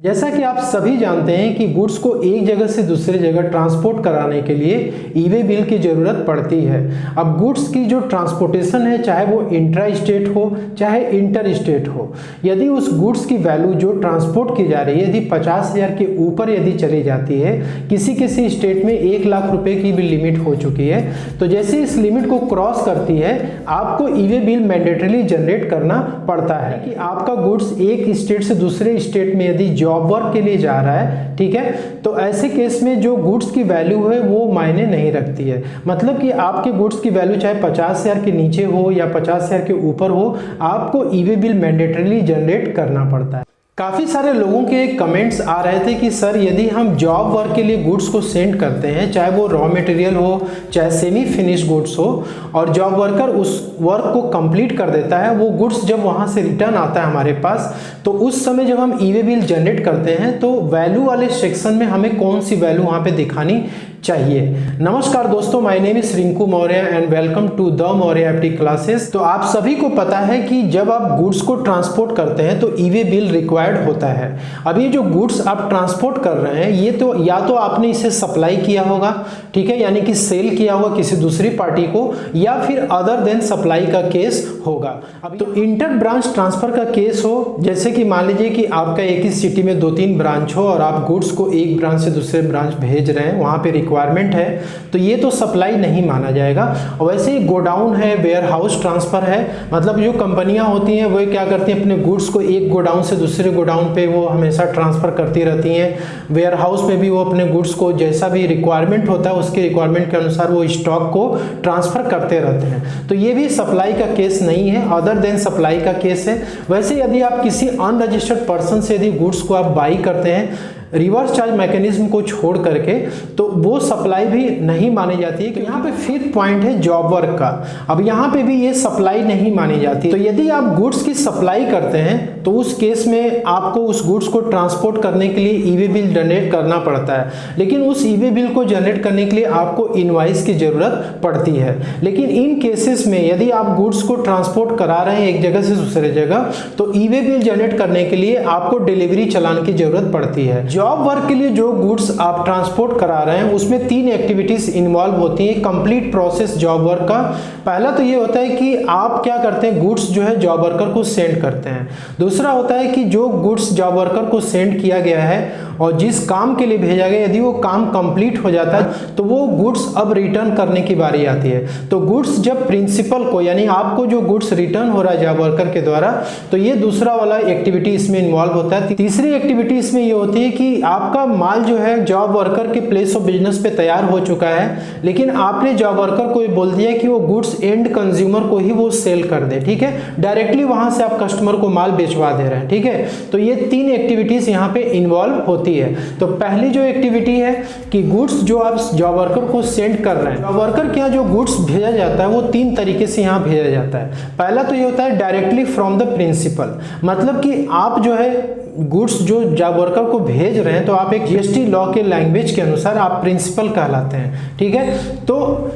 जैसा कि आप सभी जानते हैं कि गुड्स को एक जगह से दूसरी जगह ट्रांसपोर्ट कराने के लिए ई-वे बिल की ज़रूरत पड़ती है। अब गुड्स की जो ट्रांसपोर्टेशन है, चाहे वो इंट्रा स्टेट हो चाहे इंटर स्टेट हो, यदि उस गुड्स की वैल्यू जो ट्रांसपोर्ट की जा रही है यदि 50,000 के ऊपर यदि चली जाती है, किसी स्टेट में 1 लाख रुपए की भी लिमिट हो चुकी है, तो जैसे इस लिमिट को क्रॉस करती है आपको ई-वे बिल मैंडेटरीली जनरेट करना पड़ता है कि आपका गुड्स एक स्टेट से दूसरे स्टेट में यदि जॉब वर्क के लिए जा रहा है, ठीक है, तो ऐसे केस में जो गुड्स की वैल्यू है वो मायने नहीं रखती है। मतलब कि आपके गुड्स की वैल्यू चाहे 50,000 के नीचे हो या 50,000 के ऊपर हो, आपको ई-वे बिल मैंडेटरीली जनरेट करना पड़ता है। काफ़ी सारे लोगों के कमेंट्स आ रहे थे कि सर यदि हम जॉब वर्क के लिए गुड्स को सेंड करते हैं, चाहे वो रॉ मटेरियल हो चाहे सेमी फिनिश गुड्स हो, और जॉब वर्कर उस वर्क को कंप्लीट कर देता है, वो गुड्स जब वहाँ से रिटर्न आता है हमारे पास, तो उस समय जब हम ई-वे बिल जनरेट करते हैं तो वैल्यू वाले सेक्शन में हमें कौन सी वैल्यू वहाँ पे दिखानी चाहिए। नमस्कार दोस्तों, my name is Rinku Maurya and welcome to the Maurya FD classes. तो आप सभी को पता है कि जब आप गुड्स को ट्रांसपोर्ट करते हैं तो ई-वे बिल रिक्वायर्ड होता है। अब ये जो गुड्स आप ट्रांसपोर्ट कर रहे हैं ये तो या तो आपने इसे सप्लाई किया होगा, ठीक है, यानी कि सेल किया होगा किसी दूसरी पार्टी को, या फिर अदर देन सप्लाई का केस होगा। अब तो इंटर ब्रांच ट्रांसफर का केस हो, जैसे कि मान लीजिए कि आपका एक ही सिटी में 2-3 ब्रांच हो और आप गुड्स को एक ब्रांच से दूसरे ब्रांच भेज रहे हैं, वहां पे रिक्वायरमेंट है, तो ये तो सप्लाई नहीं माना जाएगा। और वैसे ही गोडाउन है, वेयर हाउस ट्रांसफर है, मतलब जो कंपनियां होती हैं वो क्या करती हैं, अपने गुड्स को एक गोडाउन से दूसरे गोडाउन पे वो हमेशा ट्रांसफर करती रहती हैं। वेयर हाउस में भी वो अपने गुड्स को जैसा भी रिक्वायरमेंट होता है उसके रिक्वायरमेंट के अनुसार वो स्टॉक को ट्रांसफर करते रहते हैं, तो ये भी सप्लाई का केस नहीं है, अदर देन सप्लाई का केस है। वैसे यदि आप किसी अनरजिस्टर्ड पर्सन से यदि गुड्स को आप बाई करते हैं रिवर्स चार्ज मैकेनिज्म को छोड़ करके, तो वो सप्लाई भी नहीं मानी जाती है। तो यहाँ पे फिफ्थ पॉइंट है जॉब वर्क का। अब यहाँ पे भी ये सप्लाई नहीं मानी जाती। तो यदि आप गुड्स की सप्लाई करते हैं तो उस केस में आपको उस गुड्स को ट्रांसपोर्ट करने के लिए ई-वे बिल जनरेट करना पड़ता है, लेकिन उस ई-वे बिल को जनरेट करने के लिए आपको इनवॉइस की जरूरत पड़ती है। लेकिन इन केसेस में यदि आप गुड्स को ट्रांसपोर्ट करा रहे हैं एक जगह से दूसरे जगह, तो ई-वे बिल जनरेट करने के लिए आपको डिलीवरी चालान की जरूरत पड़ती है। जॉब वर्क के लिए जो गुड्स आप ट्रांसपोर्ट करा रहे हैं उसमें 3 एक्टिविटीज इन्वॉल्व होती हैं कंप्लीट प्रोसेस जॉब वर्क का। पहला तो ये होता है कि आप क्या करते हैं, गुड्स जो है जॉब वर्कर को सेंड करते हैं। दूसरा होता है कि जो गुड्स जॉब वर्कर को सेंड किया गया है और जिस काम के लिए भेजा गया, यदि वो काम कंप्लीट हो जाता है तो वो गुड्स अब रिटर्न करने की बारी आती है। तो गुड्स जब प्रिंसिपल को, यानी आपको जो गुड्स रिटर्न हो रहा है जॉब वर्कर के द्वारा, तो ये दूसरा वाला एक्टिविटी इसमें इन्वॉल्व होता है। तीसरी एक्टिविटी इसमें ये होती है कि आपका माल जो है जॉब वर्कर के प्लेस ऑफ बिजनेस पे तैयार हो चुका है, लेकिन आपने जॉब वर्कर को बोल दिया कि वो गुड्स एंड कंज्यूमर को ही वो सेल कर दे, ठीक है, डायरेक्टली वहां से आप कस्टमर को माल बेचवा दे रहे हैं, ठीक है। तो ये 3 एक्टिविटीज यहाँ पे इन्वॉल्व होती है। तो पहली जो एक्टिविटी है कि गुड्स जो आप जॉब वर्कर को सेंड कर रहे हैं, जॉब वर्कर के यहाँ जो गुड्स भेजा जाता है वो 3 तरीके से यहाँ भेजा जाता है। पहला तो ये होता है डायरेक्टली फ्रॉम द प्रिंसिपल, मतलब कि आप जो है गुड्स जो जॉब वर्कर को भेज रहे हैं तो आप एक जीएसटी लॉ के लैंग्वेज के अनुसार आप प्रिंसिपल कहलाते हैं, ठीक है। तो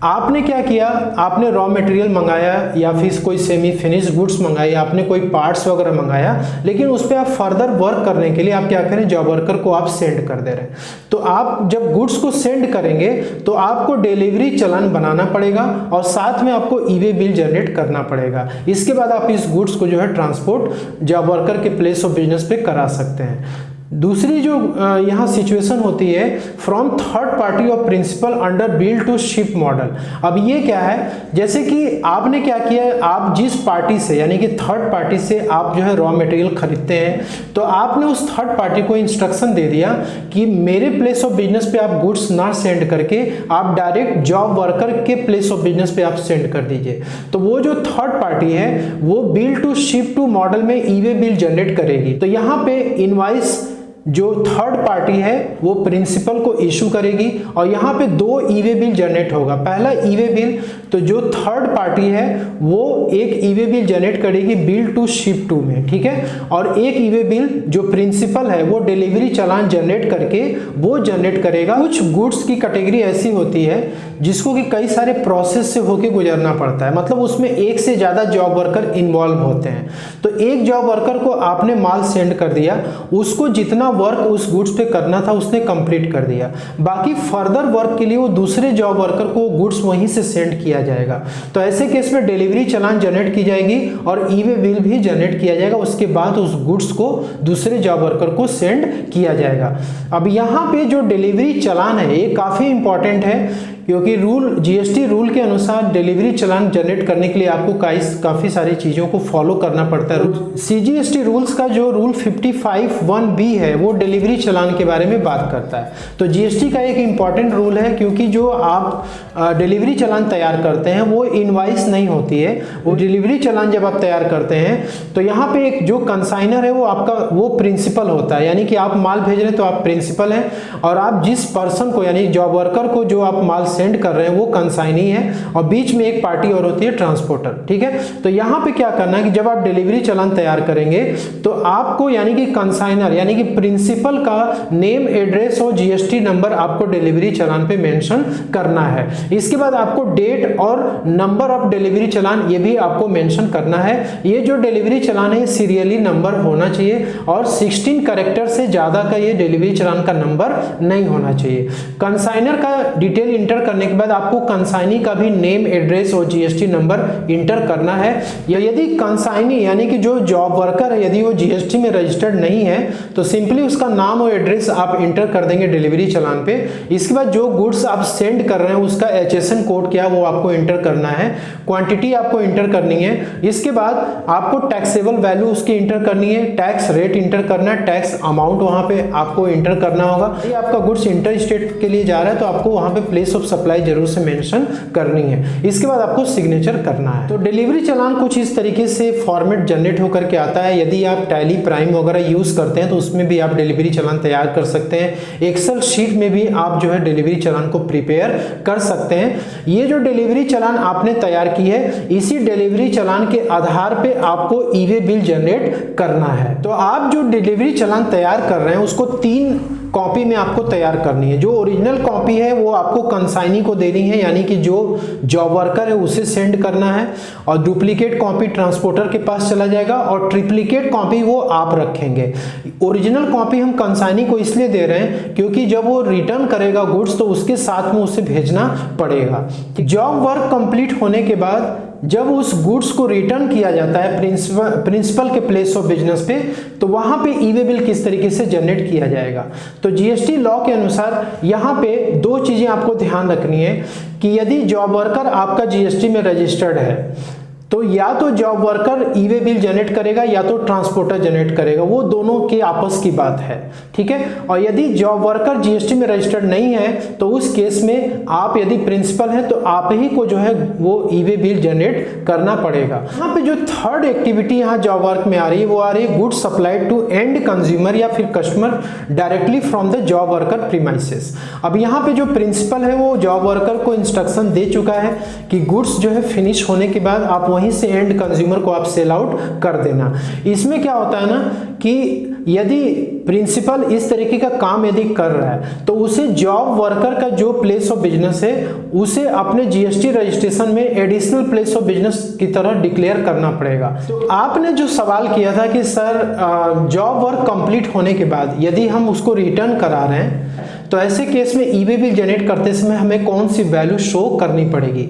आपने क्या किया, आपने रॉ मटेरियल मंगाया या फिर कोई सेमी फिनिश गुड्स मंगाई, आपने कोई पार्ट्स वगैरह मंगाया, लेकिन उस पर आप फर्दर वर्क करने के लिए आप क्या करें, जॉब वर्कर को आप सेंड कर दे रहे हैं। तो आप जब गुड्स को सेंड करेंगे तो आपको डिलीवरी चालान बनाना पड़ेगा और साथ में आपको ई-वे बिल जनरेट करना पड़ेगा। इसके बाद आप इस गुड्स को जो है ट्रांसपोर्ट जॉब वर्कर के प्लेस ऑफ बिजनेस पे करा सकते हैं। दूसरी जो यहाँ सिचुएशन होती है from third party of principal under bill to ship model. अब ये क्या है, जैसे कि आपने क्या किया, आप जिस पार्टी से यानी कि थर्ड पार्टी से आप जो है रॉ मटेरियल खरीदते हैं, तो आपने उस थर्ड पार्टी को इंस्ट्रक्शन दे दिया कि मेरे प्लेस ऑफ बिजनेस पे आप गुड्स ना सेंड करके आप डायरेक्ट जॉब वर्कर के प्लेस ऑफ बिजनेस पे आप सेंड कर दीजिए। तो वो जो थर्ड पार्टी है वो bill to ship to model में ई-वे बिल जनरेट करेगी। तो यहाँ पे इनवॉइस जो थर्ड पार्टी है वो प्रिंसिपल को इशू करेगी और यहाँ पे दो ई वे बिल जनरेट होगा। पहला ई वे बिल तो जो थर्ड पार्टी है वो एक ई वे बिल जनरेट करेगी बिल टू शिप टू में, ठीक है, और एक ई वे बिल जो प्रिंसिपल है वो डिलीवरी चालान जनरेट करके वो जनरेट करेगा। कुछ गुड्स की कैटेगरी ऐसी होती है जिसको कि कई सारे प्रोसेस से होके गुजरना पड़ता है, मतलब उसमें एक से ज़्यादा जॉब वर्कर इन्वॉल्व होते हैं। तो एक जॉब वर्कर को आपने माल सेंड कर दिया, उसको जितना वर्क उस गुड्स पे करना था उसने कंप्लीट कर दिया, बाकी फर्दर वर्क के लिए वो दूसरे जॉब वर्कर को गुड्स वहीं से सेंड किया जाएगा। तो ऐसे केस में डिलीवरी चालान जनरेट की जाएगी और ई वे बिल भी जनरेट किया जाएगा, उसके बाद उस गुड्स को दूसरे जॉब वर्कर को सेंड किया जाएगा। अब यहाँ पे जो डिलीवरी चालान है ये काफ़ी इंपॉर्टेंट है, क्योंकि रूल जीएसटी रूल के अनुसार डिलीवरी चालान जनरेट करने के लिए आपको काफ़ी सारी चीज़ों को फॉलो करना पड़ता है। सीजीएसटी रूल्स का जो रूल 55(1)(b है वो डिलीवरी चालान के बारे में बात करता है। तो जीएसटी का एक इम्पॉर्टेंट रूल है, क्योंकि जो आप डिलीवरी चालान तैयार करते हैं वो इनवाइस नहीं होती है। वो डिलीवरी चालान जब आप तैयार करते हैं तो यहाँ पे एक जो कंसाइनर है वो आपका वो प्रिंसिपल होता है, यानी कि आप माल भेज रहे हैं तो आप प्रिंसिपल हैं और आप जिस पर्सन को यानी जॉब वर्कर को जो आप माल सेंड कर रहे हैं वो कंसाइनी है और बीच में एक पार्टी और होती है ट्रांसपोर्टर, ठीक है। तो यहाँ पे क्या करना है कि जब आप डिलीवरी चालान तैयार करेंगे तो आपको यानी कि कंसाइनर यानी कि प्रिंसिपल का नेम, एड्रेस और जीएसटी नंबर आपको डिलीवरी चालान पे मेंशन करना है। इसके बाद आपको डेट और नंबर ऑफ डिलीवरी चालान ये भी आपको मेंशन करना है। ये जो डिलीवरी चालान है सीरियली नंबर होना चाहिए और 16 कैरेक्टर से ज्यादा का ये डिलीवरी चालान का नंबर नहीं होना चाहिए। कंसाइनर का डिटेल इंटर करने के बाद आपको कंसाइनी का भी नेम, एड्रेस और जीएसटी नंबर इंटर करना है। या यदि कंसाइनी यानी कि जो जॉब वर्कर है यदि वो जीएसटी में रजिस्टर्ड नहीं है तो सिंपली उसका नाम और एड्रेस आप इंटर कर देंगे डिलीवरी चालान पे। इसके बाद जो गुड्स आप सेंड कर रहे हैं उसका एचएसएन कोड क्या है वो आपको इंटर करना है, क्वांटिटी आपको इंटर करनी है। इसके बाद आपको टैक्सेबल वैल्यू उसकी इंटर करनी है, टैक्स रेट इंटर करना है, टैक्स अमाउंट वहां पे आपको इंटर करना होगा। ये आपका गुड्स इंटर स्टेट के लिए जा रहा है तो आपको वहां पे प्लेस ऑफ सप्लाई जरूर से मेंशन करनी है। इसके बाद आपको सिग्नेचर करना है। तो डिलीवरी चालान कुछ इस तरीके से फॉर्मेट जनरेट होकर के आता है। यदि आप टैली प्राइम वगैरह यूज करते हैं तो उसमें भी आप डिलीवरी चालान तैयार कर सकते हैं। एक्सेल शीट में भी आप जो है डिलीवरी चालान को प्रिपेयर कर सकते हैं। ये जो डिलीवरी चालान आपने तैयार की है इसी डिलीवरी चालान के आधार पे आपको ई वे बिल जनरेट करना है। तो आप जो डिलीवरी चालान तैयार कर रहे हैं उसको 3 कॉपी में आपको तैयार करनी है। जो ओरिजिनल कॉपी है वो आपको कंसाइनी को देनी है, यानी कि जो जॉब वर्कर है उसे सेंड करना है, और डुप्लीकेट कॉपी ट्रांसपोर्टर के पास चला जाएगा और ट्रिप्लीकेट कॉपी वो आप रखेंगे। ओरिजिनल कॉपी हम कंसाइनी को इसलिए दे रहे हैं क्योंकि जब वो रिटर्न करेगा गुड्स तो उसके साथ में उसे भेजना पड़ेगा। जॉब वर्क कंप्लीट होने के बाद जब उस गुड्स को रिटर्न किया जाता है प्रिंसिपल के प्लेस ऑफ बिजनेस पे तो वहां पे ई वे बिल किस तरीके से जनरेट किया जाएगा। तो जीएसटी लॉ के अनुसार यहाँ पे 2 चीजें आपको ध्यान रखनी है कि यदि जॉब वर्कर आपका जीएसटी में रजिस्टर्ड है तो या तो जॉब वर्कर ई वे बिल जनरेट करेगा या तो ट्रांसपोर्टर जनरेट करेगा, वो दोनों के आपस की बात है, ठीक है। और यदि जॉब वर्कर जीएसटी में रजिस्टर्ड नहीं है तो उस केस में आप यदि प्रिंसिपल हैं तो आप ही को जो है वो ई वे बिल जनरेट करना पड़ेगा। यहाँ पे जो थर्ड एक्टिविटी यहाँ जॉब वर्क में आ रही है वो आ रही है goods supplied to end consumer या फिर customer directly from the job worker premises. अब यहाँ पे जो प्रिंसिपल है वो जॉब वर्कर को इंस्ट्रक्शन दे चुका है कि गुड्स जो है फिनिश होने के बाद आप वहीं से एंड कंज्यूमर को आप सेल आउट कर देना। इसमें क्या होता है ना कि यदि प्रिंसिपल इस तरीके का काम यदि कर रहा है तो उसे जॉब वर्कर का जो प्लेस ऑफ बिजनेस है उसे अपने जीएसटी रजिस्ट्रेशन में एडिशनल प्लेस ऑफ बिजनेस की तरह डिक्लेयर करना पड़ेगा। तो आपने जो सवाल किया था कि सर जॉब वर्क कंप्लीट होने के बाद यदि हम उसको रिटर्न करा रहे हैं तो ऐसे केस में ई वे बिल जनरेट करते समय हमें कौन सी वैल्यू शो करनी पड़ेगी।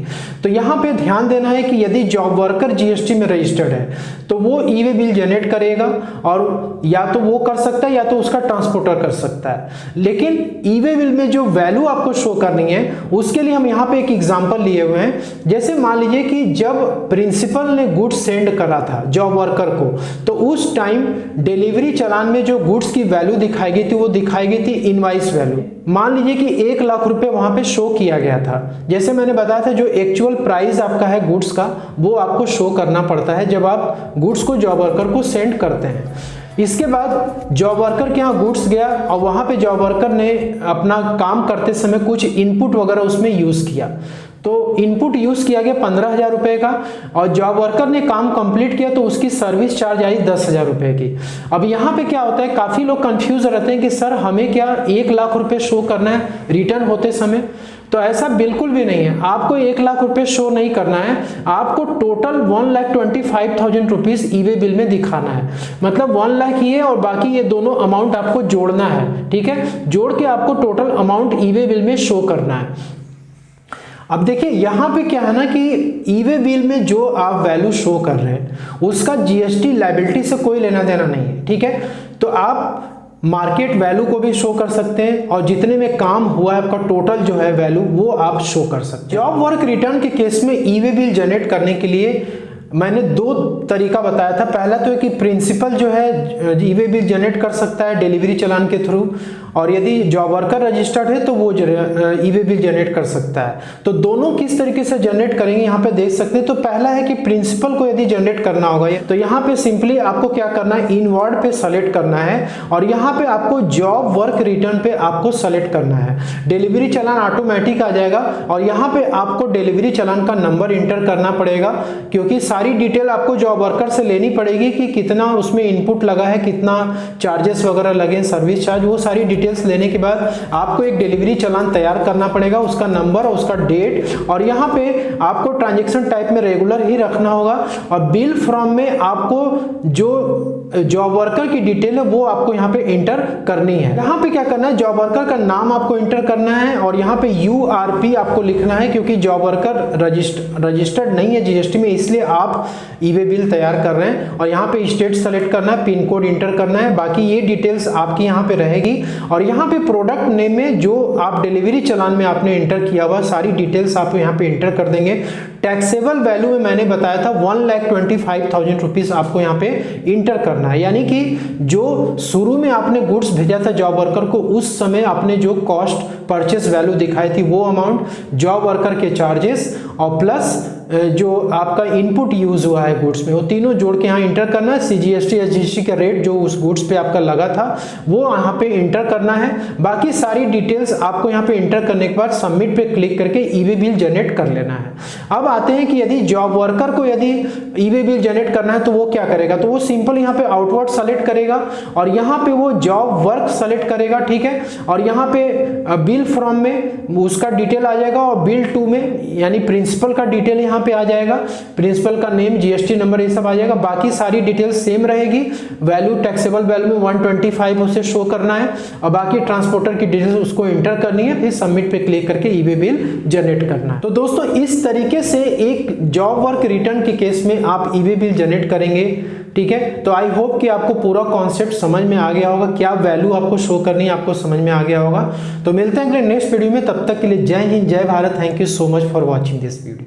तो यहाँ पे ध्यान देना है कि यदि जॉब वर्कर जीएसटी में रजिस्टर्ड है तो वो ई वे बिल जनरेट करेगा और या तो वो कर सकता है या तो उसका ट्रांसपोर्टर कर सकता है। लेकिन ई वे बिल में जो वैल्यू आपको शो करनी है उसके लिए हम यहाँ पे एक एग्जांपल लिए हुए हैं। जैसे मान लीजिए कि जब प्रिंसिपल ने गुड्स सेंड करा था जॉब वर्कर को तो उस टाइम डिलीवरी चालान में जो गुड्स की वैल्यू दिखाई गई थी वो दिखाई गई थी इनवाइस वैल्यू। मान लीजिए कि 1 लाख रुपए वहां पे शो किया गया था। जैसे मैंने बताया था जो एक्चुअल प्राइस आपका है गुड्स का वो आपको शो करना पड़ता है जब आप गुड्स को जॉब वर्कर को सेंड करते हैं। इसके बाद जॉब वर्कर के यहाँ गुड्स गया और वहाँ पे जॉब वर्कर ने अपना काम करते समय कुछ इनपुट वगैरह उसमें यूज़ किया। तो इनपुट यूज़ किया गया 15,000 रुपये का और जॉब वर्कर ने काम कंप्लीट किया तो उसकी सर्विस चार्ज आई 10,000 रुपये की। अब यहाँ पे क्या होता है, काफ़ी लोग कंफ्यूज रहते हैं कि सर हमें क्या 1 लाख रुपये शो करना है रिटर्न होते समय। तो ऐसा बिल्कुल भी नहीं है, आपको 1 लाख रुपये शो नहीं करना है, आपको टोटल 1,25,000 रुपीज़ ईवे बिल में दिखाना है। मतलब 1 लाख ये और बाकी ये दोनों अमाउंट आपको जोड़ना है, ठीक है। जोड़ के आपको टोटल अमाउंट ईवे बिल में शो करना है। अब देखिए यहाँ पे क्या है ना कि ईवे बिल में जो आप वैल्यू शो कर रहे हैं उसका जीएसटी लायबिलिटी से कोई लेना देना नहीं है, ठीक है। तो आप मार्केट वैल्यू को भी शो कर सकते हैं और जितने में काम हुआ है आपका टोटल जो है वैल्यू वो आप शो कर सकते हैं। जॉब वर्क रिटर्न के केस में ईवे बिल जनरेट करने के लिए मैंने 2 तरीका बताया था। पहला तो है कि प्रिंसिपल जो है ईवे बिल जनरेट कर सकता है डिलीवरी चालान के थ्रू, और यदि जॉब वर्कर रजिस्टर्ड है तो वो ईवे बिल जनरेट कर सकता है। तो दोनों किस तरीके से जनरेट करेंगे यहाँ पे देख सकते हैं। तो पहला है कि प्रिंसिपल को यदि जनरेट करना होगा तो यहाँ पे सिंपली आपको क्या करना है, इनवर्ड पे सेलेक्ट करना है और यहाँ पे आपको जॉब वर्क रिटर्न पे आपको सेलेक्ट करना है। डिलीवरी चालान ऑटोमेटिक आ जाएगा और यहाँ पे आपको डिलीवरी चालान का नंबर इंटर करना पड़ेगा, क्योंकि सारी डिटेल आपको जॉब वर्कर से लेनी पड़ेगी कि कितना उसमें इनपुट लगा है, कितना चार्जेस वगैरह लगे, सर्विस चार्ज, वो सारी डिटेल्स लेने के बाद आपको एक डिलीवरी चालान तैयार करना पड़ेगा, उसका नंबर और उसका डेट, और यहाँ पे आपको ट्रांजैक्शन टाइप में रेगुलर ही रखना होगा। और बिल फ्रॉम में आपको जो जॉब वर्कर की डिटेल है वो आपको यहाँ पे इंटर करनी है। यहाँ पे क्या करना है, जॉब वर्कर का नाम आपको इंटर करना है और यहाँ पे URP आपको लिखना है, क्योंकि जॉब वर्कर रजिस्टर्ड नहीं है जीएसटी में, इसलिए आप ईवे बिल तैयार कर रहे हैं। और यहाँ पे स्टेट सेलेक्ट करना है, पिन कोड इंटर करना है, बाकी ये डिटेल्स आपकी यहाँ पे रहेगी। और यहाँ पे प्रोडक्ट नेम में जो आप डिलीवरी चालान में आपने इंटर किया हुआ सारी डिटेल्स आप यहाँ पे इंटर कर देंगे। टैक्सेबल वैल्यू में मैंने बताया था 1,25,000 रुपीज आपको यहाँ पे इंटर करना है, यानी कि जो शुरू में आपने गुड्स भेजा था जॉब वर्कर को उस समय आपने जो कॉस्ट परचेस वैल्यू दिखाई थी वो अमाउंट, जॉब वर्कर के चार्जेस और प्लस जो आपका इनपुट यूज हुआ है गुड्स में, वो तीनों जोड़ के यहाँ इंटर करना है। CGST SGST का रेट जो उस गुड्स पे आपका लगा था वो यहाँ पे इंटर करना है। बाकी सारी डिटेल्स आपको यहाँ पे इंटर करने के बाद सबमिट पे क्लिक करके ईवे बिल जनरेट कर लेना है। अब आते हैं कि यदि जॉब वर्कर को यदि ईवे बिल जनरेट करना है तो वो क्या करेगा, तो वो सिंपल यहाँ पे आउटवर्ड सेलेक्ट करेगा और यहाँ पे वो जॉब वर्क सेलेक्ट करेगा, ठीक है। और यहाँ पे बिल फ्रॉम में उसका डिटेल आ जाएगा और बिल टू में यानी प्रिंसिपल का डिटेल यहाँ पे आ जाएगा, प्रिंसिपल का नेम, जीएसटी नंबर, ये सब आ जाएगा। बाकी सारी डिटेल्स सेम रहेगी। वैल्यू टैक्सेबल वैल्यू में 125 उसे शो करना है और बाकी ट्रांसपोर्टर की डिटेल्स उसको इंटर करनी है, फिर सबमिट पे क्लिक करके ईवे बिल जनरेट करना है। तो दोस्तों इस तरीके से एक जॉब वर्क रिटर्न के केस में आप ईवे बिल जनरेट करेंगे, ठीक है। तो आई होप कि आपको पूरा कॉन्सेप्ट समझ में आ गया होगा, क्या वैल्यू आपको शो करनी है आपको समझ में आ गया होगा। तो मिलते हैं अगले नेक्स्ट वीडियो में, तब तक के लिए जय हिंद, जय Bharat. Thank you so much for watching this video.